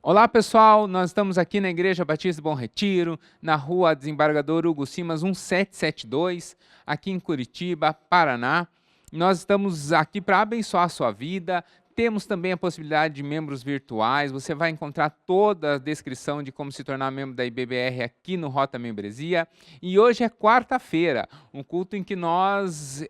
Olá pessoal, nós estamos aqui na Igreja Batista Bom Retiro, na rua Desembargador Hugo Simas 1772, aqui em Curitiba, Paraná. Nós estamos aqui para abençoar a sua vida. Temos também a possibilidade de membros virtuais. Você vai encontrar toda a descrição de como se tornar membro da IBBR aqui no Rota Membresia. E hoje é quarta-feira, um culto em que nós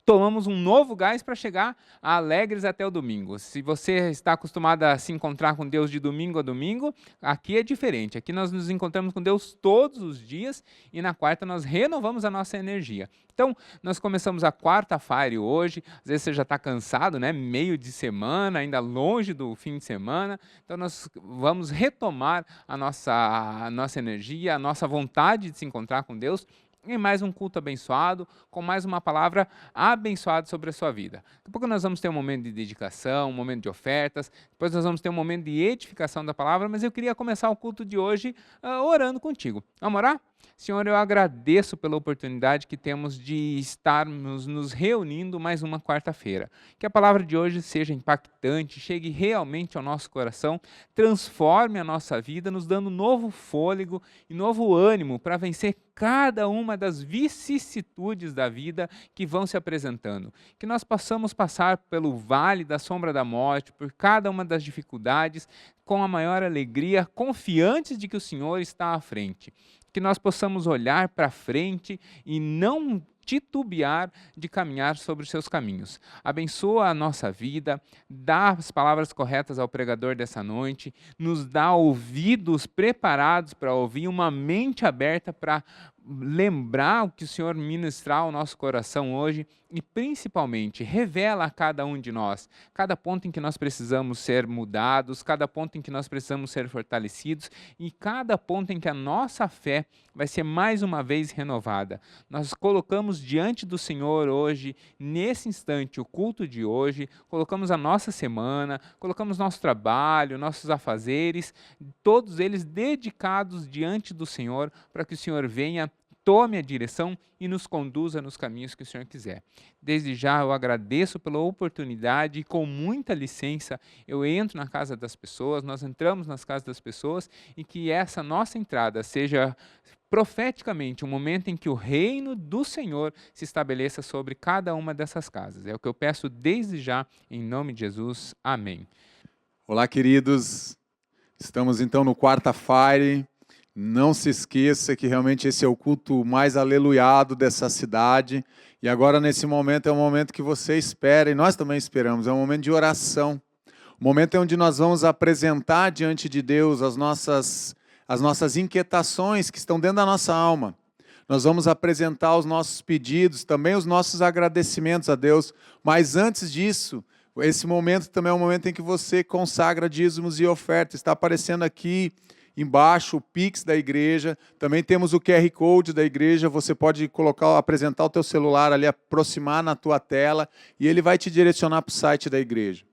tomamos um novo gás para chegar alegres até o domingo. Se você está acostumado a se encontrar com Deus de domingo a domingo, aqui é diferente. Aqui nós nos encontramos com Deus todos os dias e na quarta nós renovamos a nossa energia. Então, nós começamos a quarta-feira hoje. Às vezes você já está cansado, né? Meio de semana, ainda longe do fim de semana. Então, nós vamos retomar a nossa energia, a nossa vontade de se encontrar com Deus em mais um culto abençoado, com mais uma palavra abençoada sobre a sua vida. Daqui a pouco nós vamos ter um momento de dedicação, um momento de ofertas, depois nós vamos ter um momento de edificação da palavra, mas eu queria começar o culto de hoje orando contigo. Vamos orar? Senhor, eu agradeço pela oportunidade que temos de estarmos nos reunindo mais uma quarta-feira. Que a palavra de hoje seja impactante, chegue realmente ao nosso coração, transforme a nossa vida, nos dando novo fôlego e novo ânimo para vencer cada uma das vicissitudes da vida que vão se apresentando. Que nós possamos passar pelo vale da sombra da morte, por cada uma das dificuldades, com a maior alegria, confiantes de que o Senhor está à frente. Que nós possamos olhar para frente e não titubear de caminhar sobre os seus caminhos. Abençoa a nossa vida, dá as palavras corretas ao pregador dessa noite, nos dá ouvidos preparados para ouvir, uma mente aberta para lembrar o que o Senhor ministrar ao nosso coração hoje e, principalmente, revela a cada um de nós, cada ponto em que nós precisamos ser mudados, cada ponto em que nós precisamos ser fortalecidos e cada ponto em que a nossa fé vai ser mais uma vez renovada. Nós colocamos diante do Senhor hoje, nesse instante, o culto de hoje, colocamos a nossa semana, colocamos nosso trabalho, nossos afazeres, todos eles dedicados diante do Senhor, para que o Senhor venha, tome a direção e nos conduza nos caminhos que o Senhor quiser. Desde já eu agradeço pela oportunidade e com muita licença eu entro na casa das pessoas, nós entramos nas casas das pessoas e que essa nossa entrada seja profeticamente um momento em que o reino do Senhor se estabeleça sobre cada uma dessas casas. É o que eu peço desde já, em nome de Jesus. Amém. Olá, queridos. Estamos então no quarta-feira. Não se esqueça que realmente esse é o culto mais aleluiado dessa cidade. E agora, nesse momento, é um momento que você espera, e nós também esperamos, é um momento de oração. Um momento onde nós vamos apresentar diante de Deus as nossas inquietações que estão dentro da nossa alma. Nós vamos apresentar os nossos pedidos, também os nossos agradecimentos a Deus. Mas antes disso, esse momento também é um momento em que você consagra dízimos e ofertas. Está aparecendo aqui embaixo o Pix da igreja. Também temos o QR Code da igreja. Você pode apresentar o teu celular ali, aproximar na tua tela e ele vai te direcionar para o site da igreja.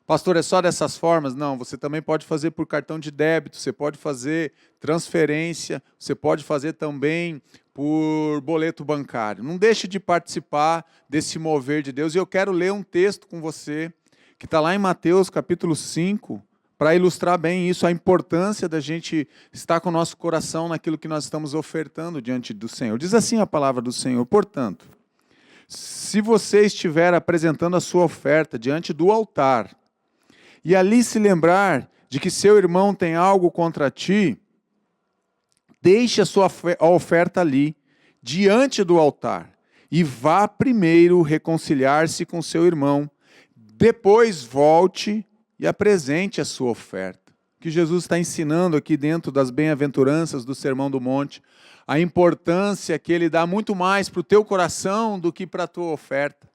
Pastor, é só dessas formas? Não, você também pode fazer por cartão de débito, você pode fazer transferência, você pode fazer também por boleto bancário. Não deixe de participar desse mover de Deus. E eu quero ler um texto com você, que está lá em Mateus capítulo 5, para ilustrar bem isso, a importância da gente estar com o nosso coração naquilo que nós estamos ofertando diante do Senhor. Diz assim a palavra do Senhor: portanto, se você estiver apresentando a sua oferta diante do altar, e ali se lembrar de que seu irmão tem algo contra ti, deixe a sua oferta ali, diante do altar, e vá primeiro reconciliar-se com seu irmão, depois volte e apresente a sua oferta. O que Jesus está ensinando aqui dentro das bem-aventuranças do Sermão do Monte, a importância que ele dá muito mais para o teu coração do que para a tua oferta.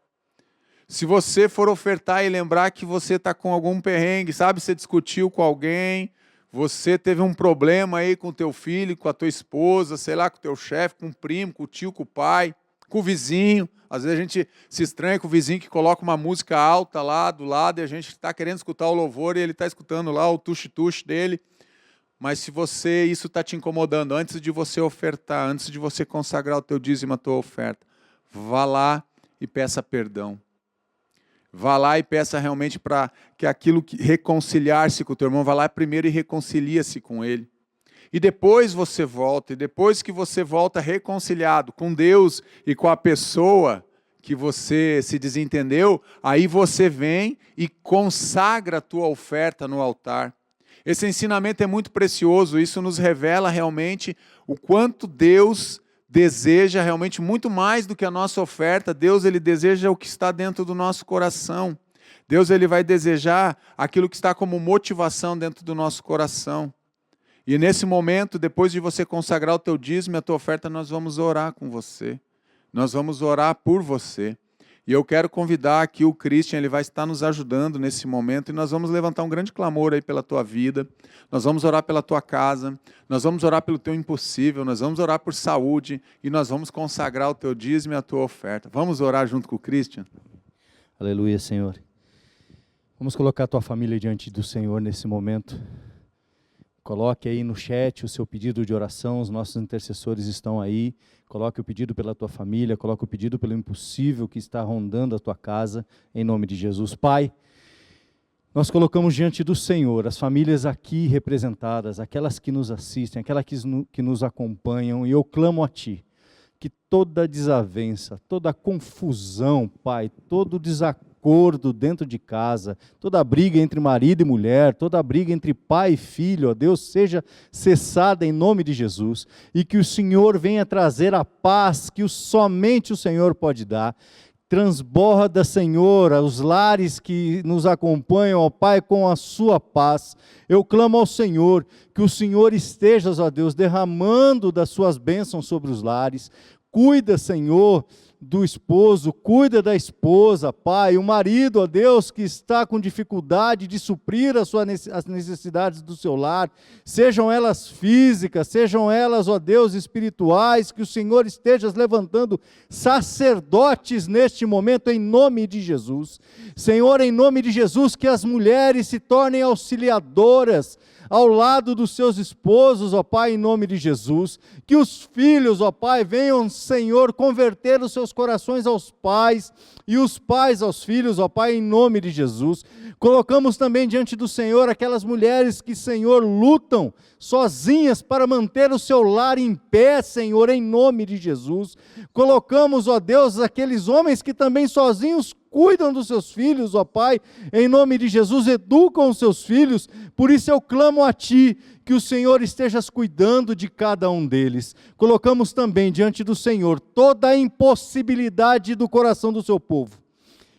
Se você for ofertar e lembrar que você está com algum perrengue, sabe, você discutiu com alguém, você teve um problema aí com o teu filho, com a tua esposa, sei lá, com o teu chefe, com o primo, com o tio, com o pai, com o vizinho. Às vezes a gente se estranha com o vizinho que coloca uma música alta lá do lado e a gente está querendo escutar o louvor e ele está escutando lá o tuxe-tuxe dele. Mas se isso está te incomodando, antes de você ofertar, antes de você consagrar o teu dízimo, a tua oferta, vá lá e peça perdão. vá lá e peça realmente para que aquilo que reconciliar-se com o teu irmão, vá lá primeiro e reconcilia-se com ele. E depois você volta, e depois que você volta reconciliado com Deus e com a pessoa que você se desentendeu, aí você vem e consagra a tua oferta no altar. Esse ensinamento é muito precioso, isso nos revela realmente o quanto Deus deseja realmente muito mais do que a nossa oferta. Deus, ele deseja o que está dentro do nosso coração. Deus, ele vai desejar aquilo que está como motivação dentro do nosso coração. E nesse momento, depois de você consagrar o teu dízimo e a tua oferta, nós vamos orar com você. Nós vamos orar por você. E eu quero convidar aqui o Christian, ele vai estar nos ajudando nesse momento, e nós vamos levantar um grande clamor aí pela tua vida, nós vamos orar pela tua casa, nós vamos orar pelo teu impossível, nós vamos orar por saúde, e nós vamos consagrar o teu dízimo e a tua oferta. Vamos orar junto com o Christian? Aleluia, Senhor. Vamos colocar a tua família diante do Senhor nesse momento. Coloque aí no chat o seu pedido de oração, os nossos intercessores estão aí. Coloque o pedido pela tua família, coloque o pedido pelo impossível que está rondando a tua casa, em nome de Jesus. Pai, nós colocamos diante do Senhor as famílias aqui representadas, aquelas que nos assistem, aquelas que nos acompanham, e eu clamo a Ti, que toda desavença, toda confusão, Pai, todo desacordo dentro de casa, toda briga entre marido e mulher, toda briga entre pai e filho, ó Deus, seja cessada em nome de Jesus, e que o Senhor venha trazer a paz que somente o Senhor pode dar. Transborda, Senhor, os lares que nos acompanham, ó Pai, com a sua paz. Eu clamo ao Senhor, que o Senhor esteja, ó Deus, derramando das suas bênçãos sobre os lares. Cuida, Senhor, do esposo, cuida da esposa, Pai, o marido, ó Deus, que está com dificuldade de suprir as necessidades do seu lar, sejam elas físicas, sejam elas, ó Deus, espirituais, que o Senhor esteja levantando sacerdotes neste momento, em nome de Jesus. Senhor, em nome de Jesus, que as mulheres se tornem auxiliadoras ao lado dos seus esposos, ó Pai, em nome de Jesus, que os filhos, ó Pai, venham, Senhor, converter os seus corações aos pais, e os pais aos filhos, ó Pai, em nome de Jesus. Colocamos também diante do Senhor aquelas mulheres que, Senhor, lutam sozinhas para manter o seu lar em pé, Senhor, em nome de Jesus. Colocamos, ó Deus, aqueles homens que também sozinhos cuidam dos seus filhos, ó Pai, em nome de Jesus, educam os seus filhos. Por isso eu clamo a Ti, que o Senhor estejas cuidando de cada um deles. Colocamos também diante do Senhor toda a impossibilidade do coração do seu povo.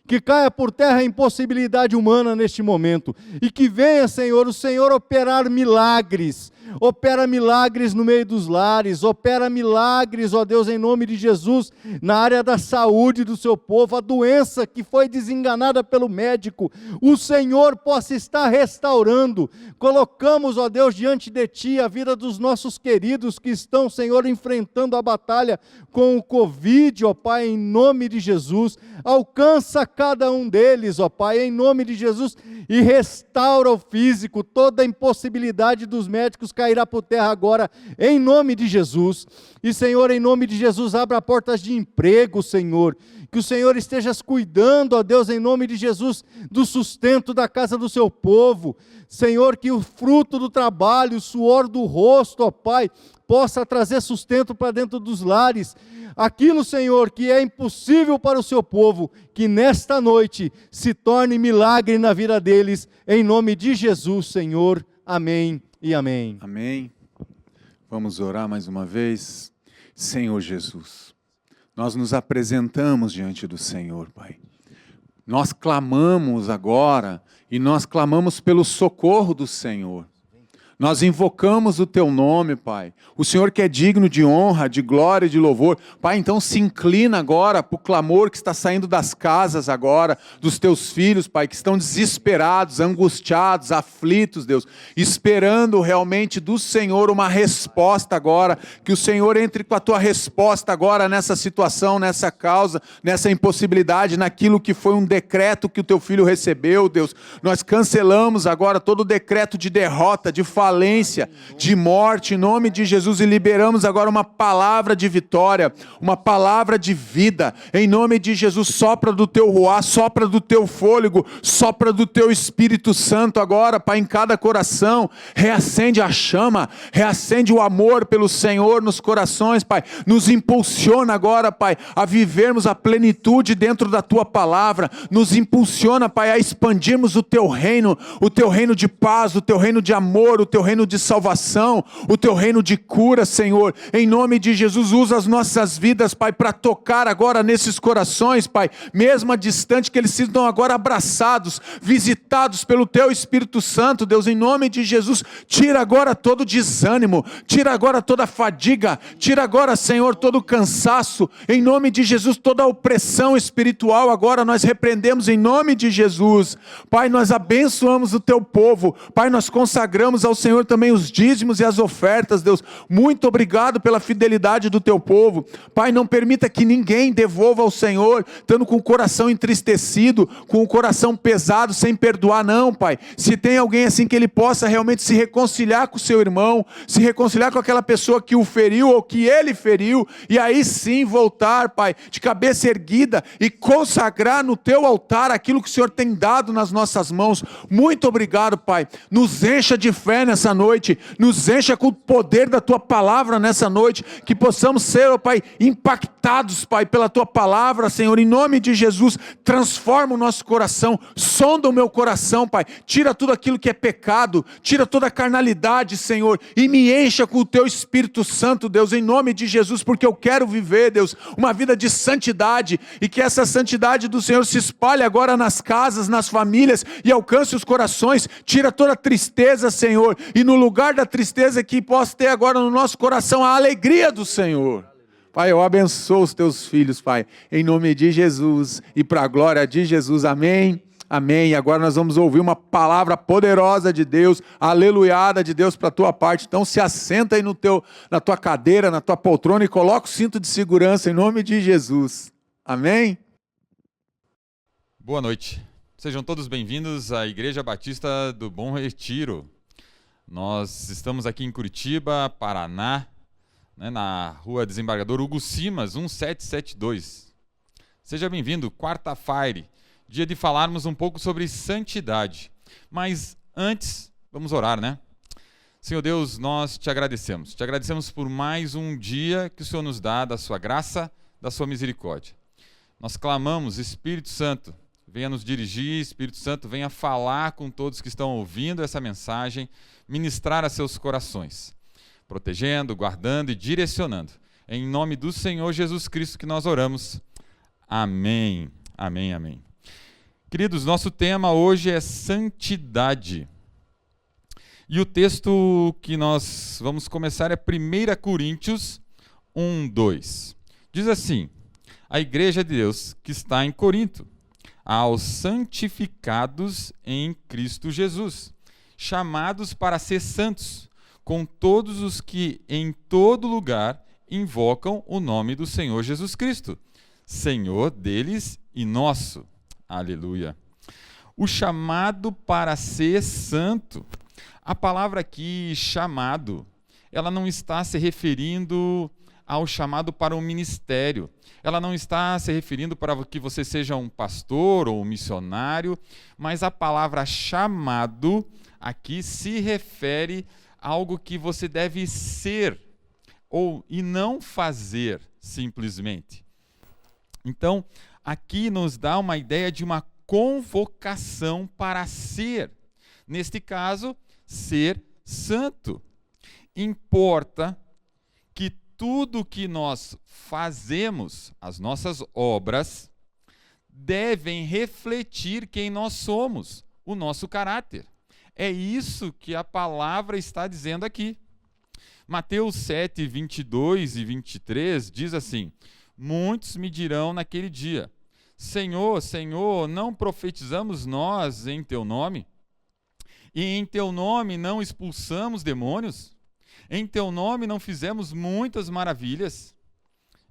Que caia por terra a impossibilidade humana neste momento, e que venha, Senhor, o Senhor operar milagres. Opera milagres no meio dos lares, opera milagres, ó Deus, em nome de Jesus, na área da saúde do seu povo, a doença que foi desenganada pelo médico, o Senhor possa estar restaurando. Colocamos, ó Deus, diante de Ti a vida dos nossos queridos que estão, Senhor, enfrentando a batalha com o Covid, ó Pai, em nome de Jesus. Alcança cada um deles, ó Pai, em nome de Jesus, e restaura o físico. Toda a impossibilidade dos médicos cairá por terra agora, em nome de Jesus. E, Senhor, em nome de Jesus, abra portas de emprego, Senhor. Que o Senhor esteja cuidando, ó Deus, em nome de Jesus, do sustento da casa do seu povo. Senhor, que o fruto do trabalho, o suor do rosto, ó Pai, possa trazer sustento para dentro dos lares. Aquilo, Senhor, que é impossível para o seu povo, que nesta noite se torne milagre na vida deles, em nome de Jesus, Senhor. Amém e amém. Amém. Vamos orar mais uma vez. Senhor Jesus, nós nos apresentamos diante do Senhor, Pai. Nós clamamos agora, e nós clamamos pelo socorro do Senhor. Nós invocamos o Teu nome, Pai. O Senhor que é digno de honra, de glória e de louvor. Pai, então se inclina agora para o clamor que está saindo das casas agora, dos Teus filhos, Pai, que estão desesperados, angustiados, aflitos, Deus, esperando realmente do Senhor uma resposta agora, que o Senhor entre com a Tua resposta agora nessa situação, nessa causa, nessa impossibilidade, naquilo que foi um decreto que o Teu filho recebeu, Deus. Nós cancelamos agora todo o decreto de derrota, de falência, falência, de morte, em nome de Jesus, e liberamos agora uma palavra de vitória, uma palavra de vida, em nome de Jesus. Sopra do teu ruá, sopra do teu fôlego, sopra do teu Espírito Santo agora, Pai, em cada coração, reacende a chama, reacende o amor pelo Senhor nos corações, Pai, nos impulsiona agora, Pai, a vivermos a plenitude dentro da tua palavra, nos impulsiona, Pai, a expandirmos o teu reino de paz, o teu reino de amor, o teu reino de salvação, o teu reino de cura, Senhor, em nome de Jesus. Usa as nossas vidas, Pai, para tocar agora nesses corações, Pai, mesmo a distante, que eles se sintam agora abraçados, visitados pelo teu Espírito Santo, Deus, em nome de Jesus. Tira agora todo desânimo, tira agora toda fadiga, tira agora, Senhor, todo o cansaço, em nome de Jesus, toda a opressão espiritual, agora nós repreendemos em nome de Jesus. Pai, nós abençoamos o teu povo, Pai, nós consagramos ao Senhor também os dízimos e as ofertas, Deus. Muito obrigado pela fidelidade do teu povo, Pai. Não permita que ninguém devolva ao Senhor estando com o coração entristecido, com o coração pesado, sem perdoar, não, Pai. Se tem alguém assim, que ele possa realmente se reconciliar com o seu irmão, se reconciliar com aquela pessoa que o feriu ou que ele feriu, e aí sim voltar, Pai, de cabeça erguida e consagrar no teu altar aquilo que o Senhor tem dado nas nossas mãos. Muito obrigado, Pai. Nos encha de fé nessa noite, nos encha com o poder da tua palavra nessa noite, que possamos ser, ó Pai, impactados, Pai, pela tua palavra, Senhor, em nome de Jesus. Transforma o nosso coração, sonda o meu coração, Pai, tira tudo aquilo que é pecado, tira toda a carnalidade, Senhor, e me encha com o teu Espírito Santo, Deus, em nome de Jesus, porque eu quero viver, Deus, uma vida de santidade, e que essa santidade do Senhor se espalhe agora nas casas, nas famílias, e alcance os corações. Tira toda a tristeza, Senhor, e no lugar da tristeza, que possa ter agora no nosso coração a alegria do Senhor. Pai, eu abençoo os teus filhos, Pai, em nome de Jesus, e para a glória de Jesus, amém, amém. E agora nós vamos ouvir uma palavra poderosa de Deus, aleluiada de Deus para a tua parte. Então se assenta aí na tua cadeira, na tua poltrona, e coloca o cinto de segurança, em nome de Jesus, amém. Boa noite, sejam todos bem-vindos à Igreja Batista do Bom Retiro. Nós estamos aqui em Curitiba, Paraná, na Rua Desembargador Hugo Simas, 1772. Seja bem-vindo, quarta-feira, dia de falarmos um pouco sobre santidade. Mas antes, vamos orar, né? Senhor Deus, nós te agradecemos por mais um dia que o Senhor nos dá, da sua graça, da sua misericórdia. Nós clamamos, Espírito Santo, venha nos dirigir, Espírito Santo, venha falar com todos que estão ouvindo essa mensagem, ministrar a seus corações, protegendo, guardando e direcionando. Em nome do Senhor Jesus Cristo que nós oramos. Amém, amém, amém. Queridos, nosso tema hoje é santidade. E o texto que nós vamos começar é 1 Coríntios 1:2. Diz assim: a igreja de Deus que está em Corinto, aos santificados em Cristo Jesus, chamados para ser santos, com todos os que em todo lugar invocam o nome do Senhor Jesus Cristo, Senhor deles e nosso. Aleluia. O chamado para ser santo. A palavra aqui, chamado, ela não está se referindo ao chamado para um ministério. Ela não está se referindo para que você seja um pastor ou um missionário, mas a palavra chamado aqui se refere a algo que você deve ser e não fazer simplesmente. Então, aqui nos dá uma ideia de uma convocação para ser. Neste caso, ser santo. Importa que tudo que nós fazemos, as nossas obras, devem refletir quem nós somos, o nosso caráter. É isso que a palavra está dizendo aqui. Mateus 7, 22 e 23 diz assim: muitos me dirão naquele dia: Senhor, Senhor, não profetizamos nós em teu nome? E em teu nome não expulsamos demônios? Em teu nome não fizemos muitas maravilhas?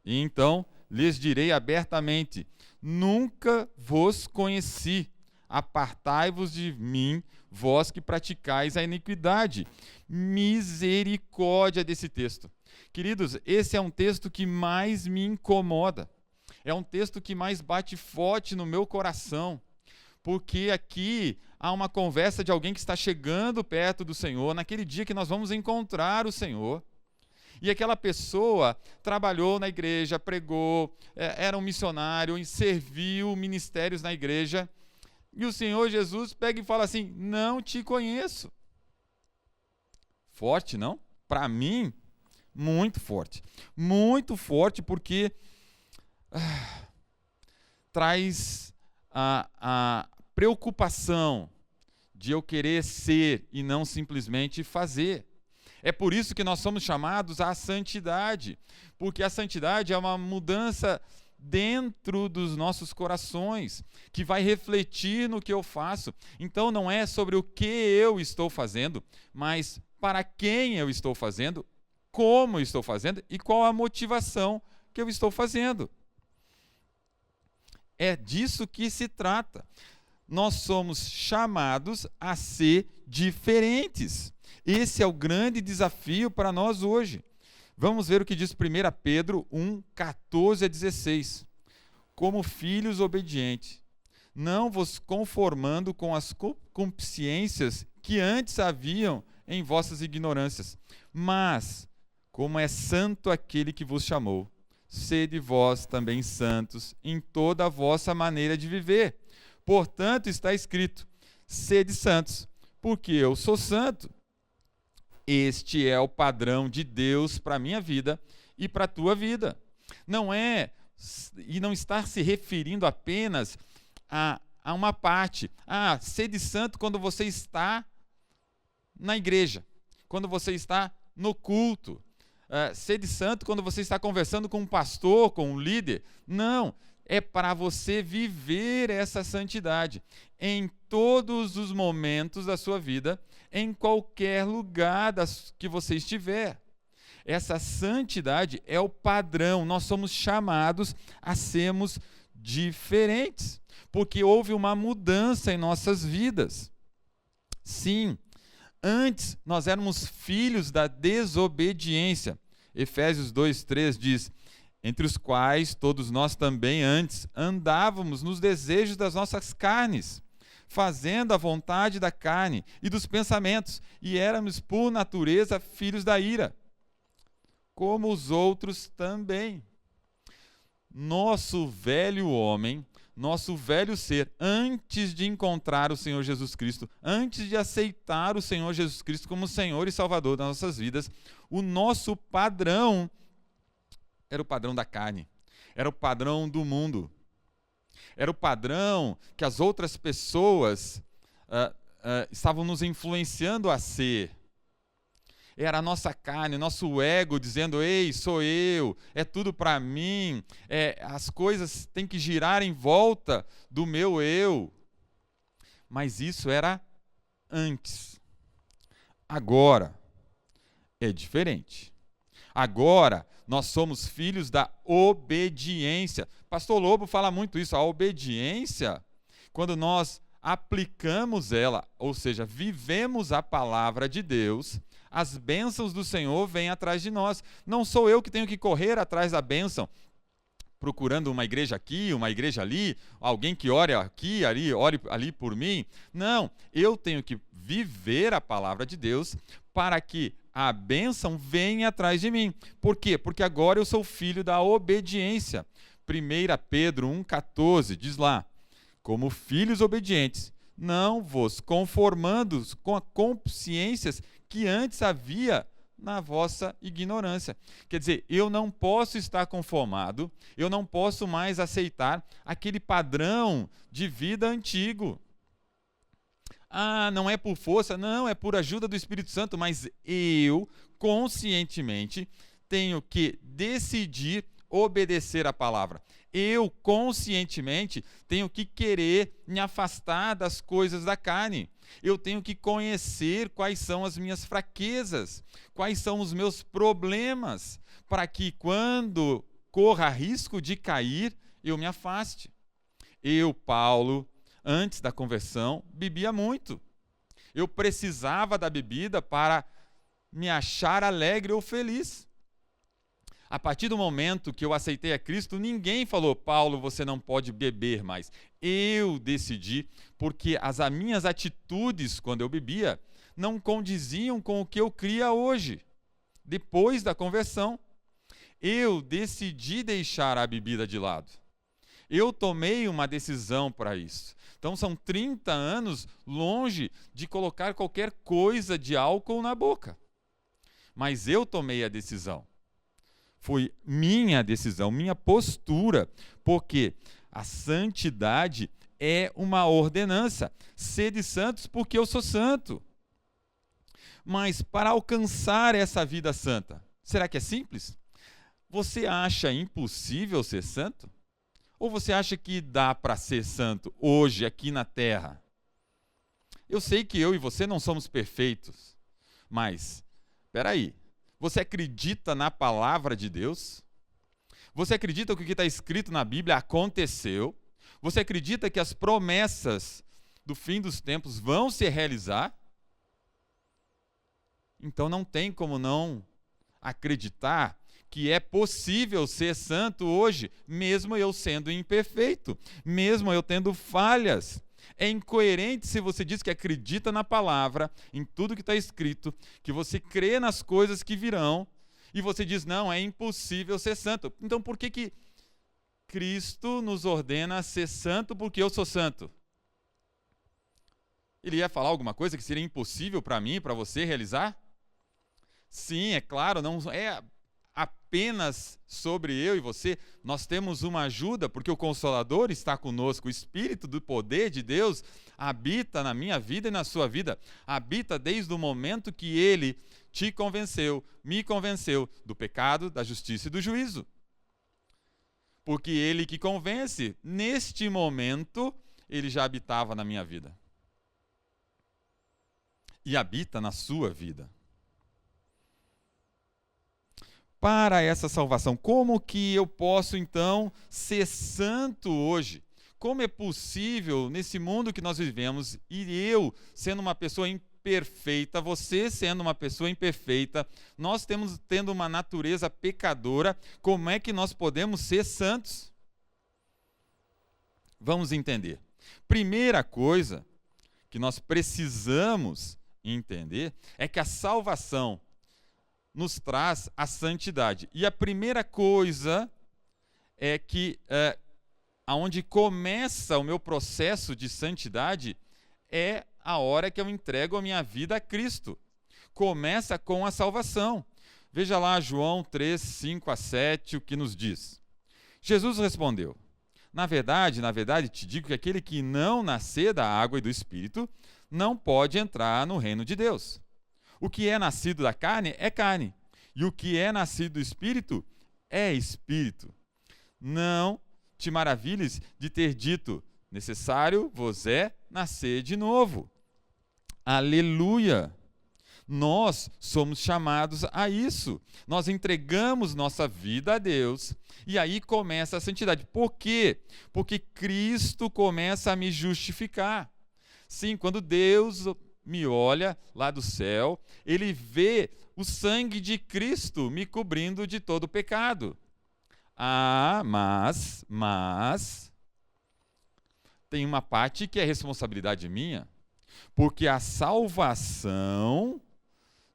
E então lhes direi abertamente: nunca vos conheci. apartai-vos de mim, vós que praticais a iniquidade. Misericórdia desse texto. Queridos, esse é um texto que mais me incomoda. É um texto que mais bate forte no meu coração. Porque aqui há uma conversa de alguém que está chegando perto do Senhor, naquele dia que nós vamos encontrar o Senhor. E aquela pessoa trabalhou na igreja, pregou, era um missionário, serviu ministérios na igreja. E o Senhor Jesus pega e fala assim: não te conheço. Forte, não? Para mim, muito forte. Muito forte porque traz a preocupação de eu querer ser e não simplesmente fazer. É por isso que nós somos chamados à santidade, porque a santidade é uma mudança dentro dos nossos corações, que vai refletir no que eu faço. Então não é sobre o que eu estou fazendo, mas para quem eu estou fazendo, como eu estou fazendo e qual a motivação que eu estou fazendo. É disso que se trata. Nós somos chamados a ser diferentes. Esse é o grande desafio para nós hoje. Vamos ver o que diz 1 Pedro 1, 14 a 16. Como filhos obedientes, não vos conformando com as concupiscências que antes haviam em vossas ignorâncias, mas, como é santo aquele que vos chamou, sede vós também santos em toda a vossa maneira de viver. Portanto, está escrito: sede santos, porque eu sou santo. Este é o padrão de Deus para a minha vida e para a tua vida. Não é, e não está se referindo apenas a uma parte. Sede santo quando você está na igreja, quando você está no culto. Sede santo quando você está conversando com um pastor, com um líder. Não, é para você viver essa santidade em todos os momentos da sua vida, em qualquer lugar que você estiver. Essa santidade é o padrão. Nós somos chamados a sermos diferentes, porque houve uma mudança em nossas vidas. Sim, antes nós éramos filhos da desobediência. Efésios 2:3 diz: entre os quais todos nós também antes andávamos nos desejos das nossas carnes, fazendo a vontade da carne e dos pensamentos, e éramos por natureza filhos da ira, como os outros também. Nosso velho homem, nosso velho ser, antes de encontrar o Senhor Jesus Cristo, antes de aceitar o Senhor Jesus Cristo como Senhor e Salvador das nossas vidas, o nosso padrão era o padrão da carne, era o padrão do mundo, era o padrão que as outras pessoas estavam nos influenciando a ser. Era a nossa carne, nosso ego dizendo: ei, sou eu, é tudo para mim, as coisas têm que girar em volta do meu eu. Mas isso era antes. Agora é diferente. Agora nós somos filhos da obediência. Pastor Lobo fala muito isso. A obediência, quando nós aplicamos ela, ou seja, vivemos a palavra de Deus, as bênçãos do Senhor vêm atrás de nós. Não sou eu que tenho que correr atrás da bênção, procurando uma igreja aqui, uma igreja ali, alguém que ore aqui, ali, ore ali por mim. Não, eu tenho que viver a palavra de Deus para que a bênção venha atrás de mim. Por quê? Porque agora eu sou filho da obediência. 1 Pedro 1,14 diz lá: como filhos obedientes, não vos conformando com as consciências que antes havia na vossa ignorância. Quer dizer, eu não posso estar conformado, eu não posso mais aceitar aquele padrão de vida antigo. Não é por força, não, é por ajuda do Espírito Santo, mas eu, conscientemente, tenho que decidir obedecer a palavra. Eu, conscientemente, tenho que querer me afastar das coisas da carne. Eu tenho que conhecer quais são as minhas fraquezas, quais são os meus problemas, para que quando corra risco de cair, eu me afaste. Eu, Paulo, antes da conversão, bebia muito. Eu precisava da bebida para me achar alegre ou feliz. A partir do momento que eu aceitei a Cristo, ninguém falou: Paulo, você não pode beber mais. Eu decidi, porque as minhas atitudes quando eu bebia não condiziam com o que eu cria hoje, depois da conversão. Eu decidi deixar a bebida de lado. Eu tomei uma decisão para isso. Então são 30 anos longe de colocar qualquer coisa de álcool na boca. Mas eu tomei a decisão. Foi minha decisão, minha postura, porque a santidade é uma ordenança. Sede santos porque eu sou santo. Mas para alcançar essa vida santa, será que é simples? Você acha impossível ser santo? Ou você acha que dá para ser santo hoje, aqui na terra? Eu sei que eu e você não somos perfeitos, mas, espera aí, você acredita na palavra de Deus? Você acredita que o que está escrito na Bíblia aconteceu? Você acredita que as promessas do fim dos tempos vão se realizar? Então não tem como não acreditar que é possível ser santo hoje, mesmo eu sendo imperfeito, mesmo eu tendo falhas. É incoerente se você diz que acredita na palavra, em tudo que está escrito, que você crê nas coisas que virão, e você diz: não, é impossível ser santo. Então por que Cristo nos ordena ser santo porque eu sou santo? Ele ia falar alguma coisa que seria impossível para mim, para você realizar? Sim, é claro, não é apenas sobre eu e você. Nós temos uma ajuda, porque o Consolador está conosco. O Espírito do poder de Deus habita na minha vida e na sua vida. Habita desde o momento que Ele te convenceu, me convenceu do pecado, da justiça e do juízo. Porque Ele que convence, neste momento, Ele já habitava na minha vida. E habita na sua vida. Para essa salvação, como que eu posso então ser santo hoje? Como é possível nesse mundo que nós vivemos, e eu sendo uma pessoa imperfeita, você sendo uma pessoa imperfeita, nós tendo uma natureza pecadora, como é que nós podemos ser santos? Vamos entender. Primeira coisa que nós precisamos entender é que a salvação nos traz a santidade. E a primeira coisa é que aonde começa o meu processo de santidade é a hora que eu entrego a minha vida a Cristo. Começa com a salvação. Veja lá João 3, 5 a 7, o que nos diz. Jesus respondeu: na verdade, te digo que aquele que não nascer da água e do Espírito não pode entrar no reino de Deus. O que é nascido da carne é carne, e o que é nascido do Espírito é Espírito. Não te maravilhes de ter dito: necessário vos é nascer de novo. Aleluia! Nós somos chamados a isso. Nós entregamos nossa vida a Deus, e aí começa a santidade. Por quê? Porque Cristo começa a me justificar. Sim, quando Deus me olha lá do céu, Ele vê o sangue de Cristo me cobrindo de todo o pecado. Ah, mas tem uma parte que é responsabilidade minha, porque a salvação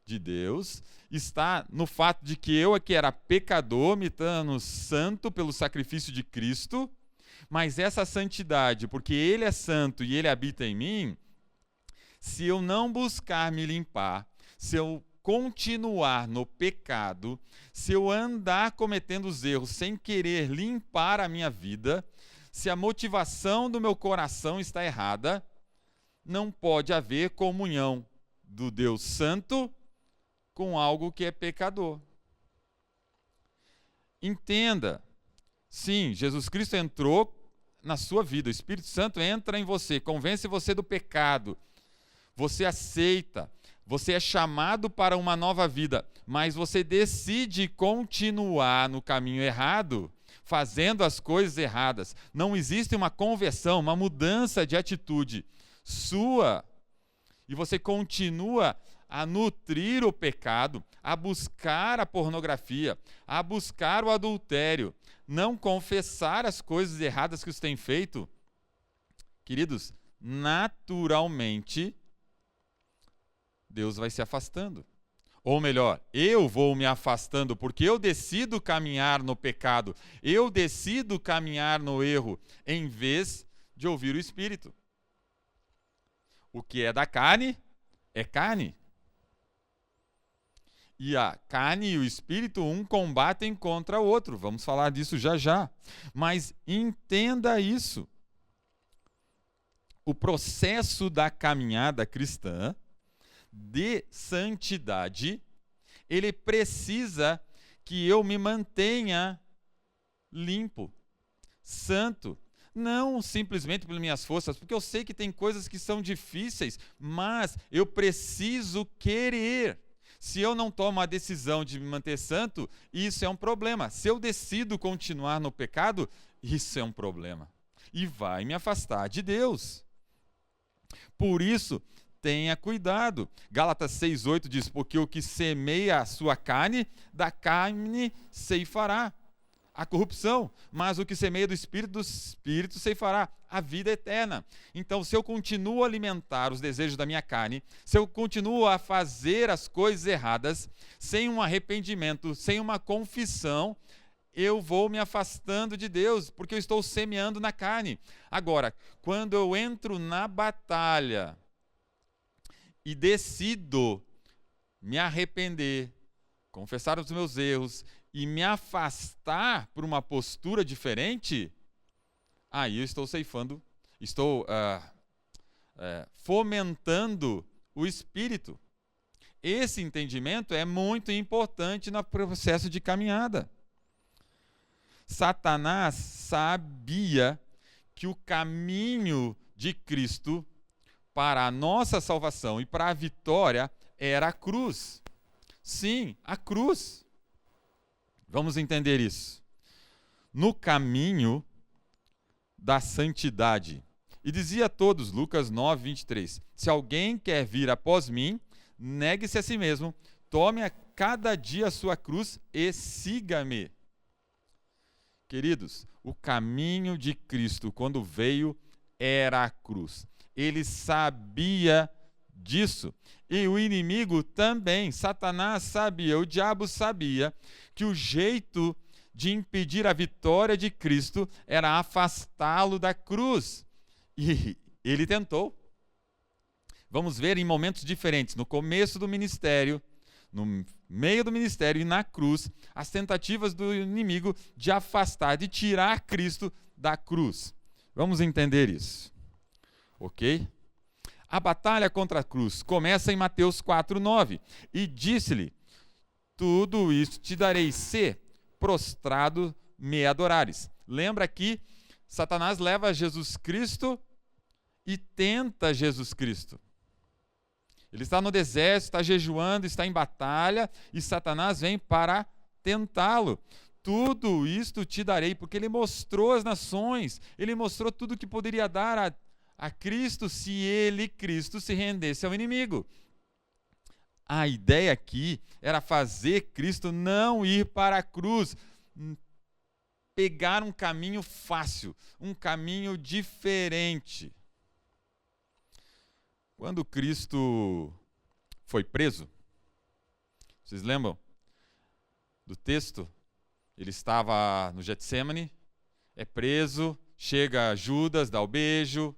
de Deus está no fato de que eu aqui era pecador, me tornando santo pelo sacrifício de Cristo, mas essa santidade, porque Ele é santo e Ele habita em mim, se eu não buscar me limpar, se eu continuar no pecado, se eu andar cometendo os erros sem querer limpar a minha vida, se a motivação do meu coração está errada, não pode haver comunhão do Deus Santo com algo que é pecador. Entenda, sim, Jesus Cristo entrou na sua vida, o Espírito Santo entra em você, convence você do pecado, você aceita, você é chamado para uma nova vida, mas você decide continuar no caminho errado, fazendo as coisas erradas. Não existe uma conversão, uma mudança de atitude sua, e você continua a nutrir o pecado, a buscar a pornografia, a buscar o adultério, não confessar as coisas erradas que você tem feito, queridos, naturalmente, Deus vai se afastando. Ou melhor, eu vou me afastando, porque eu decido caminhar no pecado, eu decido caminhar no erro, em vez de ouvir o Espírito. O que é da carne, é carne. E a carne e o Espírito, um combatem contra o outro. Vamos falar disso já já. Mas entenda isso. O processo da caminhada cristã de santidade, ele precisa que eu me mantenha limpo, santo, não simplesmente pelas minhas forças, porque eu sei que tem coisas que são difíceis, mas eu preciso querer. Se eu não tomo a decisão de me manter santo, isso é um problema. Se eu decido continuar no pecado, isso é um problema. E vai me afastar de Deus. Por isso, tenha cuidado. Gálatas 6,8 diz, porque o que semeia a sua carne, da carne ceifará a corrupção, mas o que semeia do Espírito ceifará a vida eterna. Então, se eu continuo a alimentar os desejos da minha carne, se eu continuo a fazer as coisas erradas, sem um arrependimento, sem uma confissão, eu vou me afastando de Deus, porque eu estou semeando na carne. Agora, quando eu entro na batalha e decido me arrepender, confessar os meus erros e me afastar por uma postura diferente, aí eu estou ceifando, estou fomentando o Espírito. Esse entendimento é muito importante no processo de caminhada. Satanás sabia que o caminho de Cristo para a nossa salvação e para a vitória era a cruz. Sim, a cruz. Vamos entender isso. No caminho da santidade. E dizia a todos, Lucas 9, 23, se alguém quer vir após mim, negue-se a si mesmo, tome a cada dia a sua cruz e siga-me. Queridos, o caminho de Cristo, quando veio, era a cruz. Ele sabia disso. E o inimigo também, Satanás sabia, o diabo sabia que o jeito de impedir a vitória de Cristo era afastá-lo da cruz. E ele tentou. Vamos ver em momentos diferentes, no começo do ministério, no meio do ministério e na cruz, as tentativas do inimigo de afastar, de tirar Cristo da cruz. Vamos entender isso. Ok? A batalha contra a cruz começa em Mateus 4,9. E disse-lhe, tudo isso te darei se prostrado me adorares. Lembra que Satanás leva Jesus Cristo e tenta Jesus Cristo. Ele está no deserto, está jejuando, está em batalha, e Satanás vem para tentá-lo. Tudo isto te darei, porque ele mostrou as nações, ele mostrou tudo que poderia dar a Cristo se ele, Cristo, se rendesse ao inimigo. A ideia aqui era fazer Cristo não ir para a cruz, pegar um caminho fácil, um caminho diferente. Quando Cristo foi preso, vocês lembram do texto? Ele estava no Getsêmani, é preso, chega Judas, dá o beijo,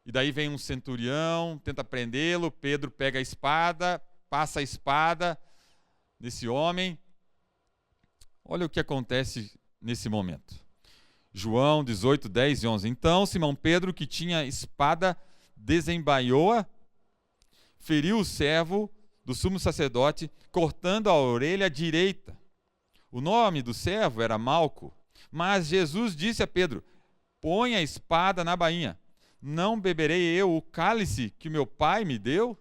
e daí vem um centurião, tenta prendê-lo, Pedro pega a espada, passa a espada nesse homem. Olha o que acontece nesse momento. João 18, 10 e 11. Então Simão Pedro, que tinha espada, desembaiou-a, feriu o servo do sumo sacerdote, cortando a orelha direita. O nome do servo era Malco. Mas Jesus disse a Pedro, põe a espada na bainha. Não beberei eu o cálice que meu pai me deu?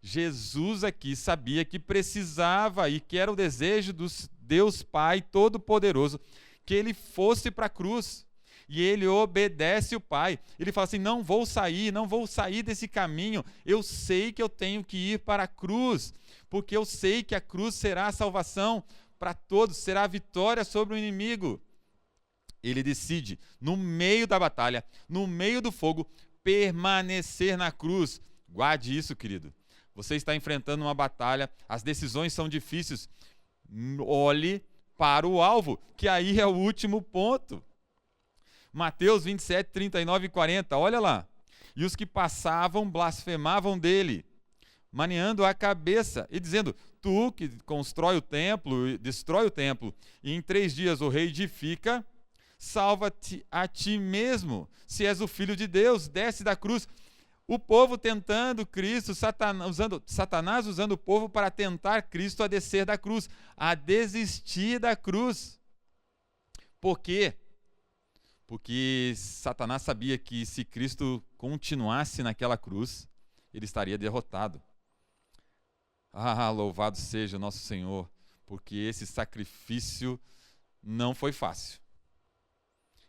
Jesus aqui sabia que precisava e que era o desejo do Deus Pai Todo-Poderoso que ele fosse para a cruz. E ele obedece o Pai. Ele fala assim, não vou sair desse caminho. Eu sei que eu tenho que ir para a cruz, porque eu sei que a cruz será a salvação para todos, será a vitória sobre o inimigo. Ele decide, no meio da batalha, no meio do fogo, permanecer na cruz. Guarde isso, querido. Você está enfrentando uma batalha, as decisões são difíceis. Olhe para o alvo, que aí é o último ponto. Mateus 27, 39 e 40, olha lá. E os que passavam blasfemavam dele, maneando a cabeça e dizendo, tu que constrói o templo, destrói o templo, e em 3 dias o reedifica, salva-te a ti mesmo, se és o Filho de Deus, desce da cruz. O povo tentando Cristo, Satanás usando o povo para tentar Cristo a descer da cruz, a desistir da cruz. Por quê? Porque Satanás sabia que se Cristo continuasse naquela cruz, ele estaria derrotado. Ah, louvado seja o nosso Senhor, porque esse sacrifício não foi fácil.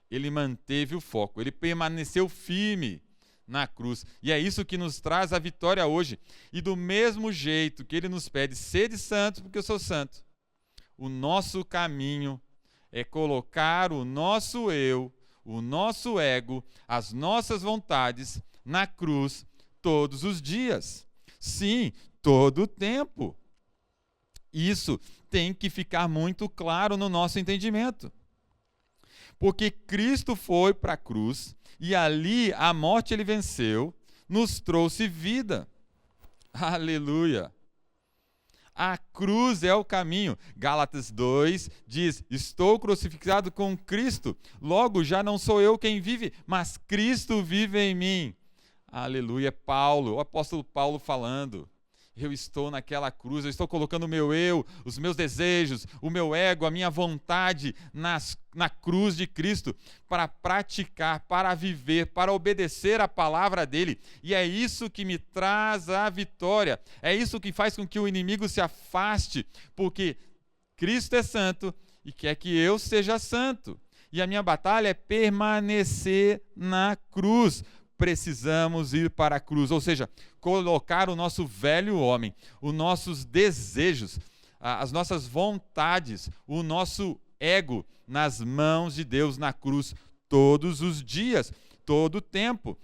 Ele manteve o foco, ele permaneceu firme na cruz. E é isso que nos traz a vitória hoje. E do mesmo jeito que ele nos pede, sede santos, porque eu sou santo, o nosso caminho é colocar o nosso eu, o nosso ego, as nossas vontades na cruz todos os dias. Sim, todo o tempo. Isso tem que ficar muito claro no nosso entendimento. Porque Cristo foi para a cruz e ali a morte ele venceu, nos trouxe vida. Aleluia! A cruz é o caminho. Gálatas 2 diz, estou crucificado com Cristo, logo já não sou eu quem vive, mas Cristo vive em mim. Aleluia, Paulo, o apóstolo Paulo falando. Eu estou naquela cruz, eu estou colocando o meu eu, os meus desejos, o meu ego, a minha vontade na cruz de Cristo para praticar, para viver, para obedecer a palavra dele. E é isso que me traz a vitória. É isso que faz com que o inimigo se afaste, porque Cristo é santo e quer que eu seja santo. E a minha batalha é permanecer na cruz. Precisamos ir para a cruz, ou seja, colocar o nosso velho homem, os nossos desejos, as nossas vontades, o nosso ego nas mãos de Deus na cruz todos os dias, todo o tempo.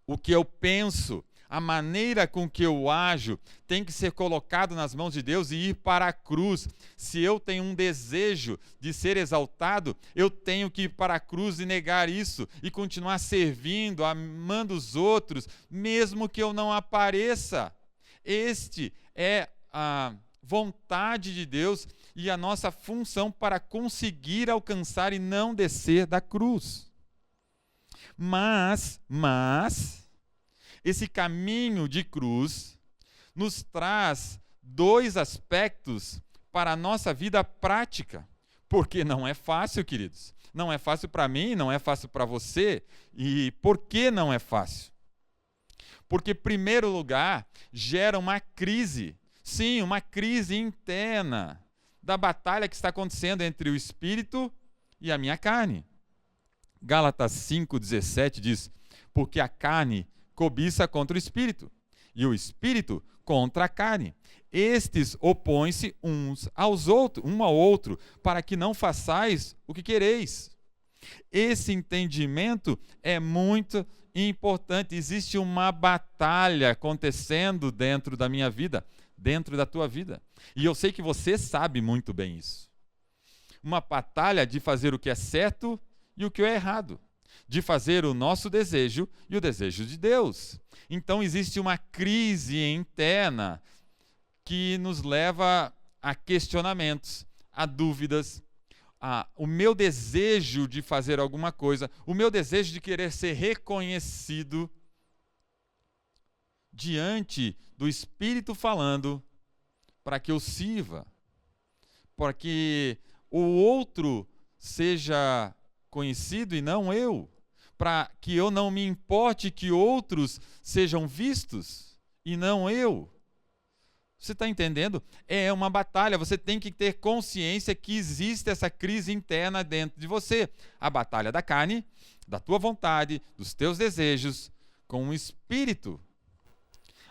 O que eu penso, a maneira com que eu ajo tem que ser colocado nas mãos de Deus e ir para a cruz. Se eu tenho um desejo de ser exaltado, eu tenho que ir para a cruz e negar isso e continuar servindo, amando os outros, mesmo que eu não apareça. Este é a vontade de Deus e a nossa função para conseguir alcançar e não descer da cruz. Mas esse caminho de cruz nos traz 2 aspectos para a nossa vida prática, porque não é fácil, queridos. Não é fácil para mim, não é fácil para você. E por que não é fácil? Porque, em primeiro lugar, gera uma crise. Sim, uma crise interna da batalha que está acontecendo entre o espírito e a minha carne. Gálatas 5,17 diz, porque a carne cobiça contra o espírito, e o espírito contra a carne. Estes opõem-se um ao outro, para que não façais o que quereis. Esse entendimento é muito importante. Existe uma batalha acontecendo dentro da minha vida, dentro da tua vida. E eu sei que você sabe muito bem isso. Uma batalha de fazer o que é certo e o que é errado. De fazer o nosso desejo e o desejo de Deus. Então existe uma crise interna que nos leva a questionamentos, a dúvidas, o meu desejo de fazer alguma coisa, o meu desejo de querer ser reconhecido diante do Espírito falando para que eu sirva, para que o outro seja conhecido e não eu, para que eu não me importe que outros sejam vistos e não eu. Você está entendendo? É uma batalha, você tem que ter consciência que existe essa crise interna dentro de você. A batalha da carne, da tua vontade, dos teus desejos, com o espírito.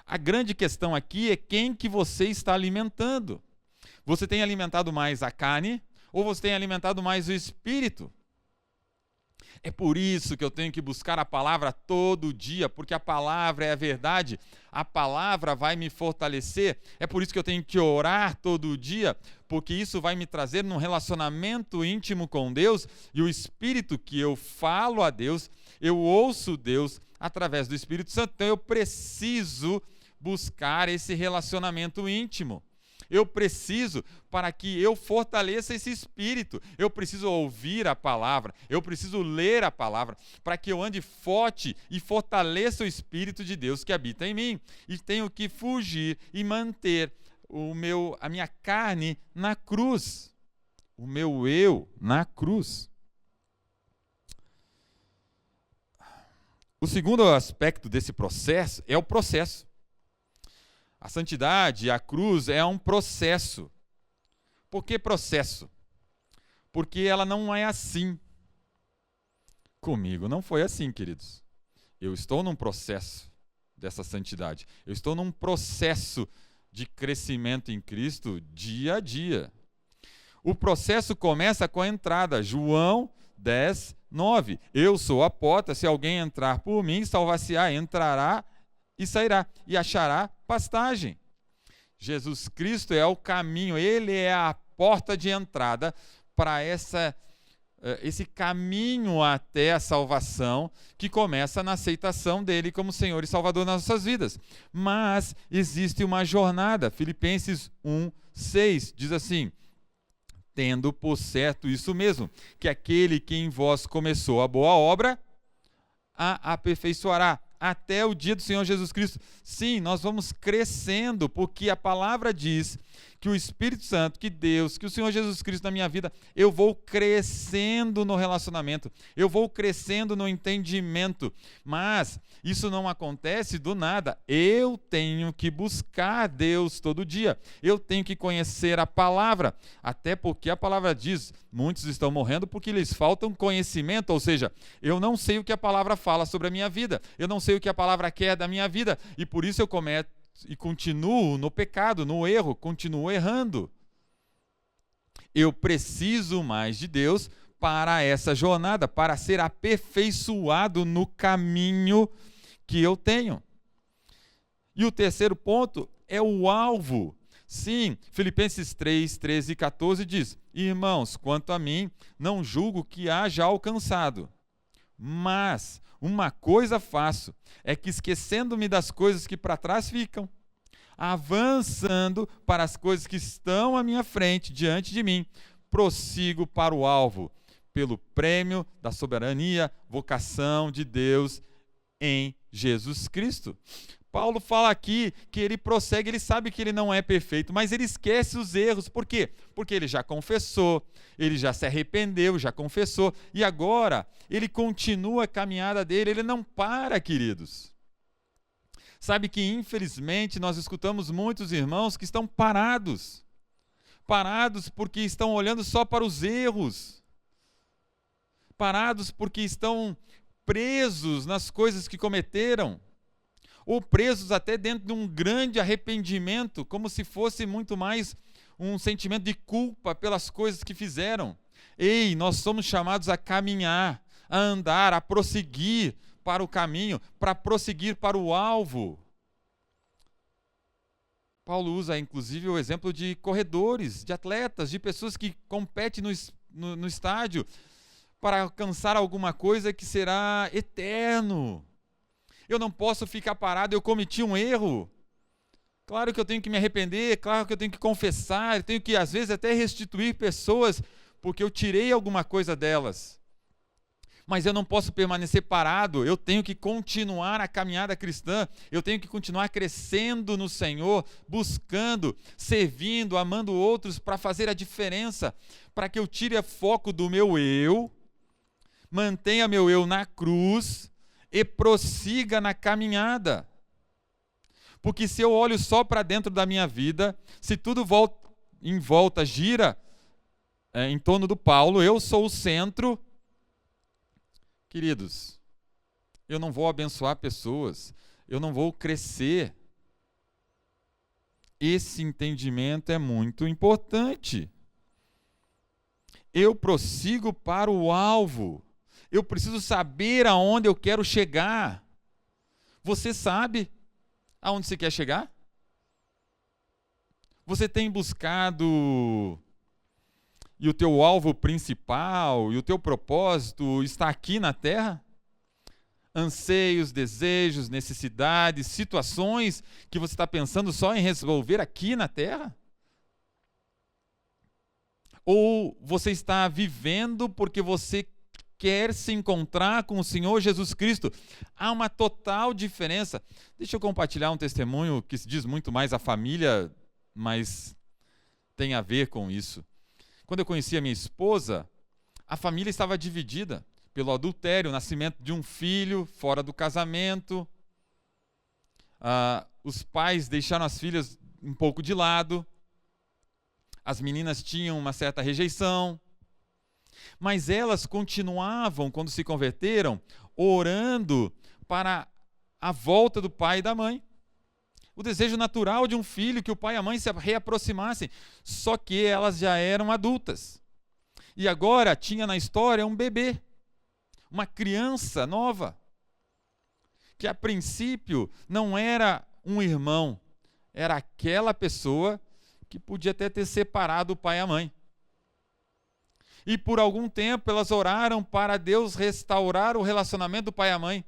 A grande questão aqui é quem que você está alimentando. Você tem alimentado mais a carne ou você tem alimentado mais o espírito? É por isso que eu tenho que buscar a palavra todo dia, porque a palavra é a verdade, a palavra vai me fortalecer. É por isso que eu tenho que orar todo dia, porque isso vai me trazer num relacionamento íntimo com Deus, e o Espírito que eu falo a Deus, eu ouço Deus através do Espírito Santo. Então eu preciso buscar esse relacionamento íntimo. Eu preciso, para que eu fortaleça esse espírito, eu preciso ouvir a palavra, eu preciso ler a palavra, para que eu ande forte e fortaleça o Espírito de Deus que habita em mim. E tenho que fugir e manter a minha carne na cruz, o meu eu na cruz. O segundo aspecto desse processo é o processo. A santidade, a cruz, é um processo. Por que processo? Porque ela não é assim. Comigo não foi assim, queridos. Eu estou num processo dessa santidade. Eu estou num processo de crescimento em Cristo dia a dia. O processo começa com a entrada. João 10, 9. Eu sou a porta, se alguém entrar por mim, salvar-se-á, entrará e sairá, e achará pastagem. Jesus Cristo é o caminho, Ele é a porta de entrada para esse caminho até a salvação, que começa na aceitação dEle como Senhor e Salvador nas nossas vidas. Mas existe uma jornada. Filipenses 1, 6 diz assim: tendo por certo isso mesmo, que aquele que em vós começou a boa obra, a aperfeiçoará até o dia do Senhor Jesus Cristo. Sim, nós vamos crescendo, porque a palavra diz que o Espírito Santo, que Deus, que o Senhor Jesus Cristo na minha vida, eu vou crescendo no relacionamento, eu vou crescendo no entendimento, mas isso não acontece do nada. Eu tenho que buscar Deus todo dia, eu tenho que conhecer a palavra, até porque a palavra diz, muitos estão morrendo porque lhes faltam conhecimento, ou seja, eu não sei o que a palavra fala sobre a minha vida, eu não sei o que a palavra quer da minha vida, e por isso eu cometo e continuo no pecado, no erro, continuo errando. Eu preciso mais de Deus para essa jornada, para ser aperfeiçoado no caminho que eu tenho. E o terceiro ponto é o alvo. Sim, Filipenses 3, 13 e 14 diz: irmãos, quanto a mim, não julgo que haja alcançado, mas uma coisa faço, é que esquecendo-me das coisas que para trás ficam, avançando para as coisas que estão à minha frente, diante de mim, prossigo para o alvo, pelo prêmio da soberania, vocação de Deus em Jesus Cristo. Paulo fala aqui que ele prossegue, ele sabe que ele não é perfeito, mas ele esquece os erros. Por quê? Porque ele já confessou, ele já se arrependeu, já confessou, e agora ele continua a caminhada dele, ele não para, queridos. Sabe que, infelizmente, nós escutamos muitos irmãos que estão parados porque estão olhando só para os erros, parados porque estão presos nas coisas que cometeram, ou presos até dentro de um grande arrependimento, como se fosse muito mais um sentimento de culpa pelas coisas que fizeram. Ei, nós somos chamados a caminhar, a andar, a prosseguir para o caminho, para prosseguir para o alvo. Paulo usa, inclusive, o exemplo de corredores, de atletas, de pessoas que competem no estádio para alcançar alguma coisa que será eterno. Eu não posso ficar parado, eu cometi um erro. Claro que eu tenho que me arrepender, claro que eu tenho que confessar, eu tenho que, às vezes, até restituir pessoas, porque eu tirei alguma coisa delas. Mas eu não posso permanecer parado, eu tenho que continuar a caminhada cristã, eu tenho que continuar crescendo no Senhor, buscando, servindo, amando outros para fazer a diferença, para que eu tire o foco do meu eu, mantenha meu eu na cruz e prossiga na caminhada. Porque se eu olho só para dentro da minha vida, se tudo em volta gira em torno do Paulo, eu sou o centro, queridos, eu não vou abençoar pessoas, eu não vou crescer. Esse entendimento é muito importante. Eu prossigo para o alvo. Eu preciso saber aonde eu quero chegar. Você sabe aonde você quer chegar? Você tem buscado e o teu alvo principal e o teu propósito está aqui na terra? Anseios, desejos, necessidades, situações que você está pensando só em resolver aqui na terra? Ou você está vivendo porque você quer se encontrar com o Senhor Jesus Cristo? Há uma total diferença. Deixa eu compartilhar um testemunho que diz muito mais a família, mas tem a ver com isso. Quando eu conheci a minha esposa, a família estava dividida pelo adultério, o nascimento de um filho fora do casamento. Os pais deixaram as filhas um pouco de lado. As meninas tinham uma certa rejeição. Mas elas continuavam, quando se converteram, orando para a volta do pai e da mãe. O desejo natural de um filho que o pai e a mãe se reaproximassem. Só que elas já eram adultas. E agora tinha na história um bebê. Uma criança nova, que a princípio não era um irmão, era aquela pessoa que podia até ter separado o pai e a mãe. E por algum tempo elas oraram para Deus restaurar o relacionamento do pai e a mãe.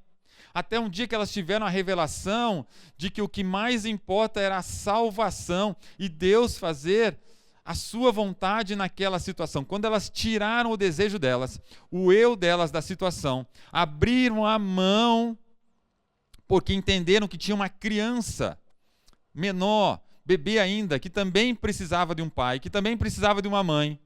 Até um dia que elas tiveram a revelação de que o que mais importa era a salvação e Deus fazer a sua vontade naquela situação. Quando elas tiraram o desejo delas, o eu delas da situação, abriram a mão, porque entenderam que tinha uma criança menor, bebê ainda, que também precisava de um pai, que também precisava de uma mãe,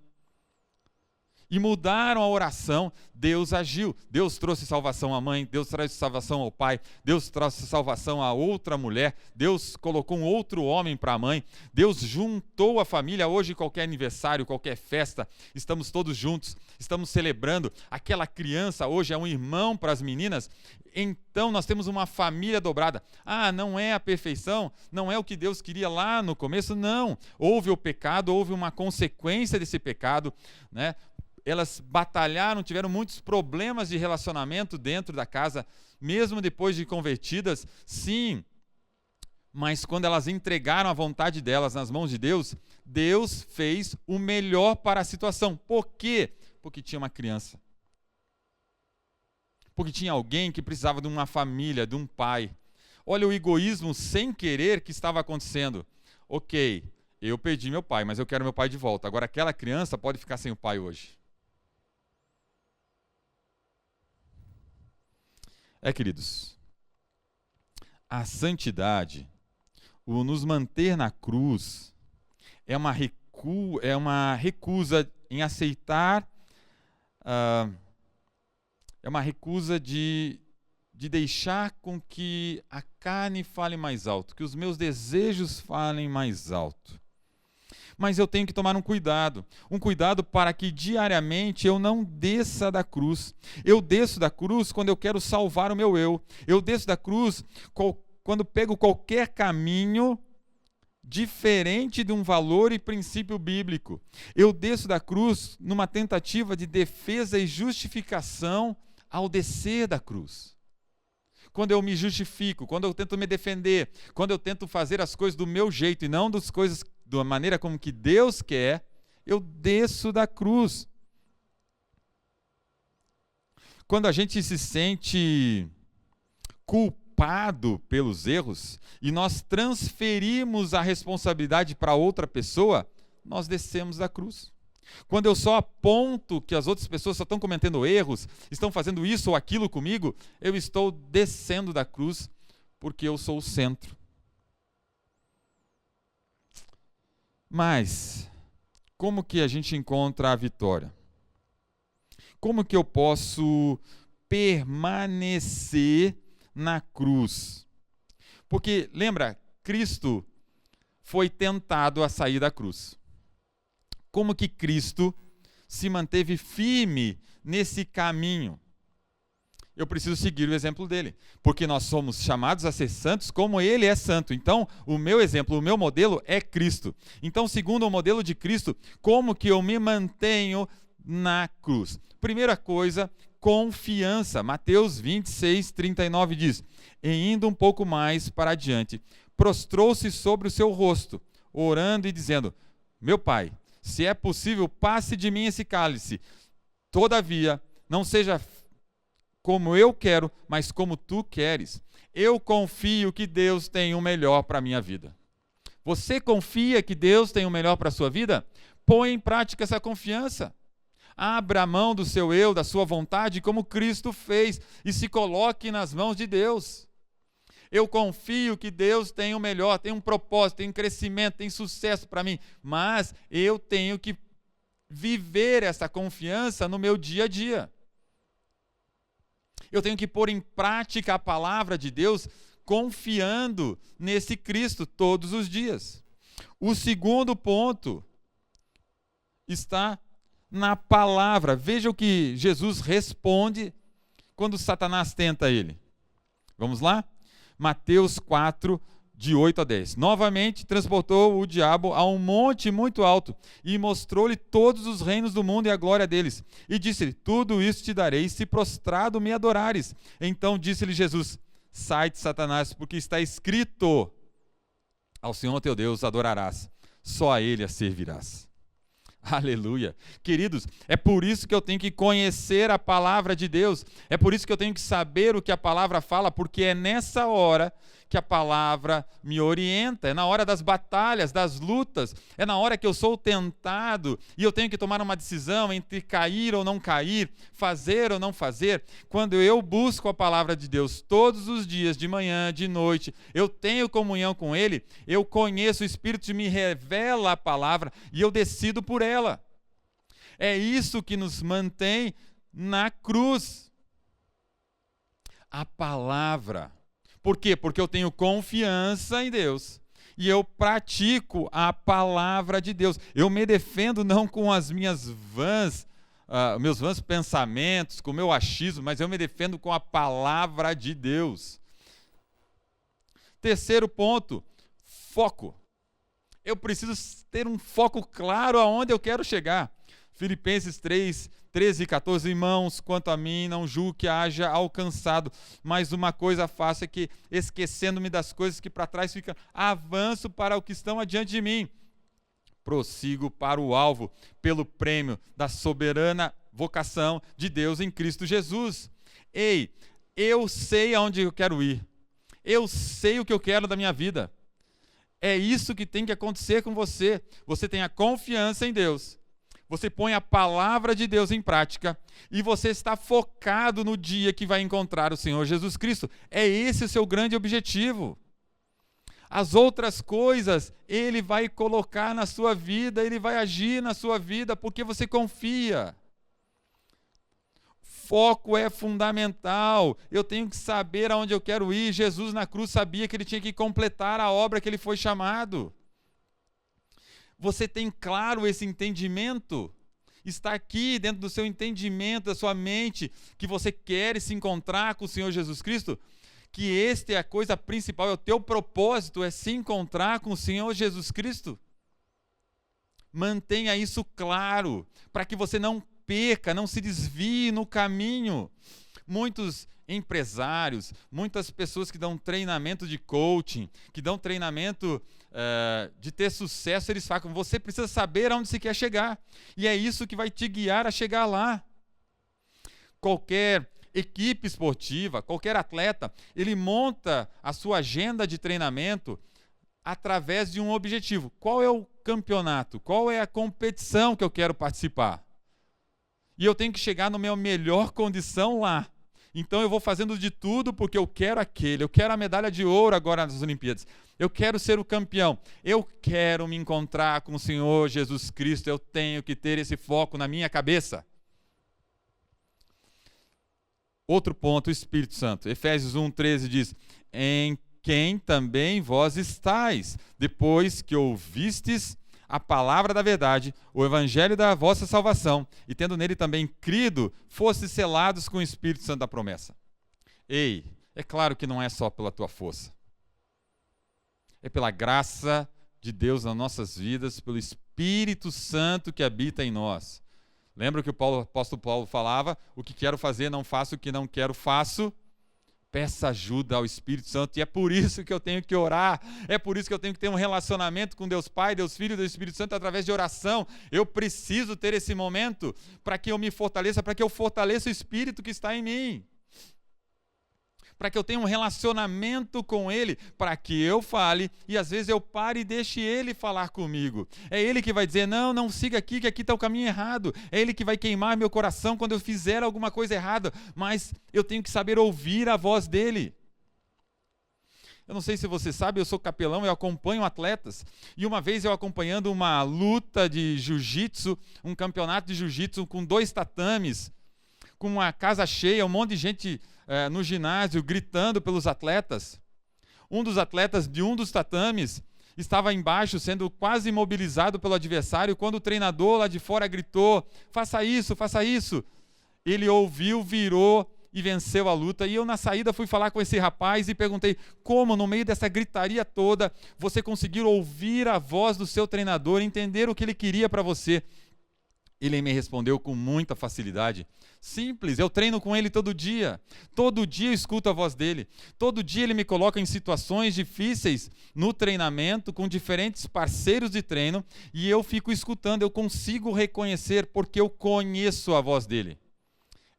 e mudaram a oração, Deus agiu. Deus trouxe salvação à mãe, Deus traz salvação ao pai, Deus trouxe salvação a outra mulher, Deus colocou um outro homem para a mãe, Deus juntou a família. Hoje, qualquer aniversário, qualquer festa, estamos todos juntos, estamos celebrando. Aquela criança hoje é um irmão para as meninas. Então nós temos uma família dobrada. Não é a perfeição, não é o que Deus queria lá no começo, não. Houve o pecado, houve uma consequência desse pecado, né? Elas batalharam, tiveram muitos problemas de relacionamento dentro da casa, mesmo depois de convertidas, sim. Mas quando elas entregaram a vontade delas nas mãos de Deus, Deus fez o melhor para a situação. Por quê? Porque tinha uma criança. Porque tinha alguém que precisava de uma família, de um pai. Olha o egoísmo sem querer que estava acontecendo. Ok, eu perdi meu pai, mas eu quero meu pai de volta. Agora aquela criança pode ficar sem o pai hoje. Queridos, a santidade, o nos manter na cruz, é uma recusa em aceitar, é uma recusa de deixar com que a carne fale mais alto, que os meus desejos falem mais alto. Mas eu tenho que tomar um cuidado para que diariamente eu não desça da cruz. Eu desço da cruz quando eu quero salvar o meu eu. Eu desço da cruz quando pego qualquer caminho diferente de um valor e princípio bíblico. Eu desço da cruz numa tentativa de defesa e justificação ao descer da cruz. Quando eu me justifico, quando eu tento me defender, quando eu tento fazer as coisas do meu jeito e não das coisas da maneira como que Deus quer, eu desço da cruz. Quando a gente se sente culpado pelos erros e nós transferimos a responsabilidade para outra pessoa, nós descemos da cruz. Quando eu só aponto que as outras pessoas só estão cometendo erros, estão fazendo isso ou aquilo comigo, eu estou descendo da cruz porque eu sou o centro. Mas, como que a gente encontra a vitória? Como que eu posso permanecer na cruz? Porque, lembra, Cristo foi tentado a sair da cruz. Como que Cristo se manteve firme nesse caminho? Eu preciso seguir o exemplo dele, porque nós somos chamados a ser santos como ele é santo. Então, o meu exemplo, o meu modelo é Cristo. Então, segundo o modelo de Cristo, como que eu me mantenho na cruz? Primeira coisa, confiança. Mateus 26, 39 diz: e indo um pouco mais para adiante, prostrou-se sobre o seu rosto, orando e dizendo: meu Pai, se é possível, passe de mim esse cálice. Todavia, não seja como eu quero, mas como tu queres. Eu confio que Deus tem o melhor para a minha vida. Você confia que Deus tem o melhor para a sua vida? Põe em prática essa confiança. Abra a mão do seu eu, da sua vontade, como Cristo fez, e se coloque nas mãos de Deus. Eu confio que Deus tem o melhor, tem um propósito, tem um crescimento, tem sucesso para mim, mas eu tenho que viver essa confiança no meu dia a dia. Eu tenho que pôr em prática a palavra de Deus, confiando nesse Cristo todos os dias. O segundo ponto está na palavra. Veja o que Jesus responde quando Satanás tenta ele. Vamos lá? Mateus 4, de 8 a 10. Novamente transportou o diabo a um monte muito alto e mostrou-lhe todos os reinos do mundo e a glória deles. E disse-lhe: tudo isso te darei se prostrado me adorares. Então disse-lhe Jesus: sai-te, Satanás, porque está escrito: ao Senhor teu Deus adorarás, só a Ele a servirás. Aleluia. Queridos, é por isso que eu tenho que conhecer a palavra de Deus, é por isso que eu tenho que saber o que a palavra fala, porque é nessa hora que a palavra me orienta, é na hora das batalhas, das lutas, é na hora que eu sou tentado e eu tenho que tomar uma decisão entre cair ou não cair, fazer ou não fazer. Quando eu busco a palavra de Deus todos os dias, de manhã, de noite, eu tenho comunhão com Ele, eu conheço, o Espírito me revela a palavra e eu decido por ela. É isso que nos mantém na cruz. A palavra. Por quê? Porque eu tenho confiança em Deus e eu pratico a palavra de Deus. Eu me defendo não com as minhas meus vãs pensamentos, com o meu achismo, mas eu me defendo com a palavra de Deus. Terceiro ponto, foco. Eu preciso ter um foco claro aonde eu quero chegar. Filipenses 3, 13 e 14, irmãos, quanto a mim, não julgo que haja alcançado, mas uma coisa faço é que, esquecendo-me das coisas que para trás ficam, avanço para o que estão adiante de mim. Prossigo para o alvo, pelo prêmio da soberana vocação de Deus em Cristo Jesus. Ei, eu sei aonde eu quero ir. Eu sei o que eu quero da minha vida. É isso que tem que acontecer com você. Você tem a confiança em Deus. Você põe a palavra de Deus em prática e você está focado no dia que vai encontrar o Senhor Jesus Cristo. É esse o seu grande objetivo. As outras coisas, Ele vai colocar na sua vida, Ele vai agir na sua vida, porque você confia. Foco é fundamental. Eu tenho que saber aonde eu quero ir. Jesus na cruz sabia que Ele tinha que completar a obra que Ele foi chamado. Você tem claro esse entendimento? Está aqui dentro do seu entendimento, da sua mente, que você quer se encontrar com o Senhor Jesus Cristo? Que esta é a coisa principal, é o teu propósito, é se encontrar com o Senhor Jesus Cristo? Mantenha isso claro, para que você não perca, não se desvie no caminho. Muitos empresários, muitas pessoas que dão treinamento de coaching, que dão treinamento de ter sucesso, eles falam: você precisa saber aonde você quer chegar, e é isso que vai te guiar a chegar lá. Qualquer equipe esportiva, qualquer atleta, ele monta a sua agenda de treinamento através de um objetivo. Qual é o campeonato? Qual é a competição que eu quero participar? E eu tenho que chegar na minha melhor condição lá. Então eu vou fazendo de tudo porque eu quero aquele. Eu quero a medalha de ouro agora nas Olimpíadas. Eu quero ser o campeão. Eu quero me encontrar com o Senhor Jesus Cristo. Eu tenho que ter esse foco na minha cabeça. Outro ponto, o Espírito Santo. Efésios 1:13 diz: em quem também vós estáis, depois que ouvistes a palavra da verdade, o evangelho da vossa salvação, e tendo nele também crido, fostes selados com o Espírito Santo da promessa. Ei, é claro que não é só pela tua força. É pela graça de Deus nas nossas vidas, pelo Espírito Santo que habita em nós. Lembra que o apóstolo Paulo falava? O que quero fazer, não faço, o que não quero, faço. Peça ajuda ao Espírito Santo, e é por isso que eu tenho que orar, é por isso que eu tenho que ter um relacionamento com Deus Pai, Deus Filho e Deus Espírito Santo através de oração. Eu preciso ter esse momento para que eu me fortaleça, para que eu fortaleça o Espírito que está em mim, para que eu tenha um relacionamento com Ele, para que eu fale e às vezes eu pare e deixe Ele falar comigo. É Ele que vai dizer, não, não siga aqui, que aqui está o caminho errado. É Ele que vai queimar meu coração quando eu fizer alguma coisa errada, mas eu tenho que saber ouvir a voz dEle. Eu não sei se você sabe, eu sou capelão, eu acompanho atletas, e uma vez eu acompanhando uma luta de jiu-jitsu, um campeonato de jiu-jitsu com 2 tatames, com uma casa cheia, um monte de gente no ginásio, gritando pelos atletas. Um dos atletas de um dos tatames estava embaixo, sendo quase imobilizado pelo adversário, quando o treinador lá de fora gritou, faça isso, faça isso. Ele ouviu, virou e venceu a luta. E eu na saída fui falar com esse rapaz e perguntei, como no meio dessa gritaria toda, você conseguiu ouvir a voz do seu treinador, entender o que ele queria para você? Ele me respondeu com muita facilidade. Simples, eu treino com ele todo dia eu escuto a voz dele, todo dia ele me coloca em situações difíceis no treinamento, com diferentes parceiros de treino, e eu fico escutando, eu consigo reconhecer porque eu conheço a voz dele.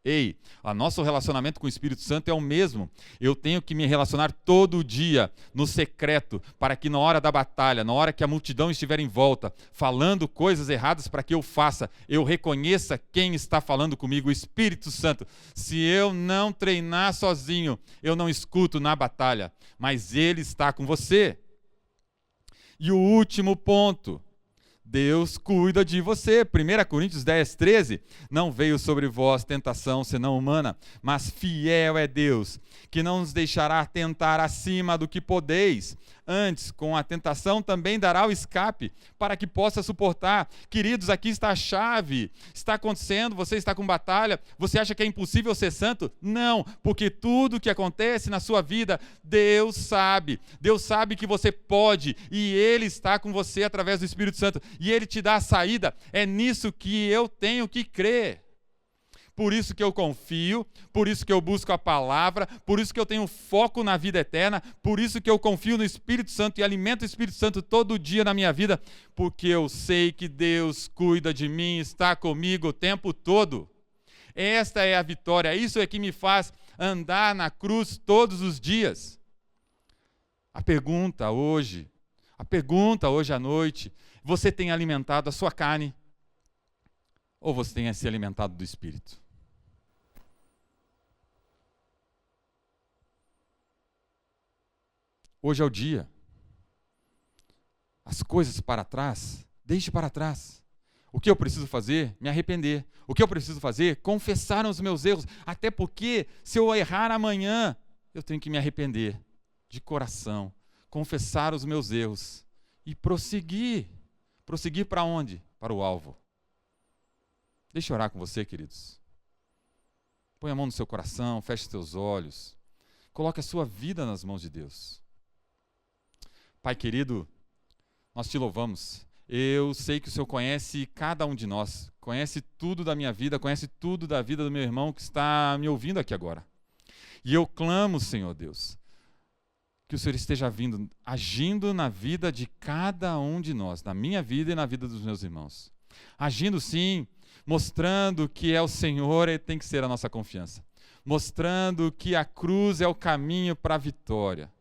Ei, o nosso relacionamento com o Espírito Santo é o mesmo. Eu tenho que me relacionar todo dia, no secreto, para que na hora da batalha, na hora que a multidão estiver em volta, falando coisas erradas para que eu faça, eu reconheça quem está falando comigo, o Espírito Santo. Se eu não treinar sozinho, eu não escuto na batalha, mas Ele está com você. E o último ponto, Deus cuida de você. 1 Coríntios 10, 13. Não veio sobre vós tentação senão humana, mas fiel é Deus, que não nos deixará tentar acima do que podeis. Antes, com a tentação também dará o escape, para que possa suportar. Queridos, aqui está a chave. Está acontecendo, você está com batalha, você acha que é impossível ser santo? Não, porque tudo que acontece na sua vida, Deus sabe. Deus sabe que você pode, e Ele está com você através do Espírito Santo, e Ele te dá a saída. É nisso que eu tenho que crer. Por isso que eu confio, por isso que eu busco a palavra, por isso que eu tenho foco na vida eterna, por isso que eu confio no Espírito Santo e alimento o Espírito Santo todo dia na minha vida, porque eu sei que Deus cuida de mim, está comigo o tempo todo. Esta é a vitória, isso é que me faz andar na cruz todos os dias. A pergunta hoje à noite, você tem alimentado a sua carne ou você tem se alimentado do Espírito? Hoje é o dia. As coisas para trás, deixe para trás. O que eu preciso fazer? Me arrepender. O que eu preciso fazer? Confessar os meus erros. Até porque, se eu errar amanhã, eu tenho que me arrepender de coração, confessar os meus erros e prosseguir. Prosseguir para onde? Para o alvo. Deixa eu orar com você, queridos. Põe a mão no seu coração, feche seus olhos. Coloque a sua vida nas mãos de Deus. Pai querido, nós te louvamos. Eu sei que o Senhor conhece cada um de nós, conhece tudo da minha vida, conhece tudo da vida do meu irmão que está me ouvindo aqui agora. E eu clamo, Senhor Deus, que o Senhor esteja vindo, agindo na vida de cada um de nós, na minha vida e na vida dos meus irmãos. Agindo sim, mostrando que é o Senhor e tem que ser a nossa confiança. Mostrando que a cruz é o caminho para a vitória.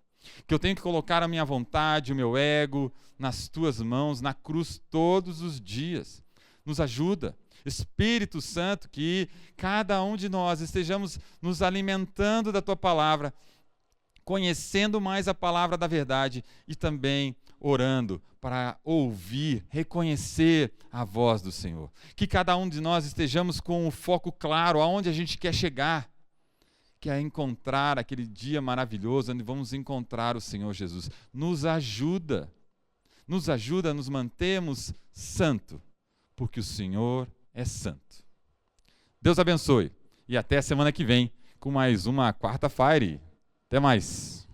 Que eu tenho que colocar a minha vontade, o meu ego nas tuas mãos, na cruz todos os dias. Nos ajuda. Espírito Santo, que cada um de nós estejamos nos alimentando da tua palavra, conhecendo mais a palavra da verdade e também orando para ouvir, reconhecer a voz do Senhor. Que cada um de nós estejamos com o foco claro, aonde a gente quer chegar. que é encontrar aquele dia maravilhoso onde vamos encontrar o Senhor Jesus. Nos ajuda a nos mantermos santo, porque o Senhor é santo. Deus abençoe e até a semana que vem com mais uma Quarta Fire. Até mais.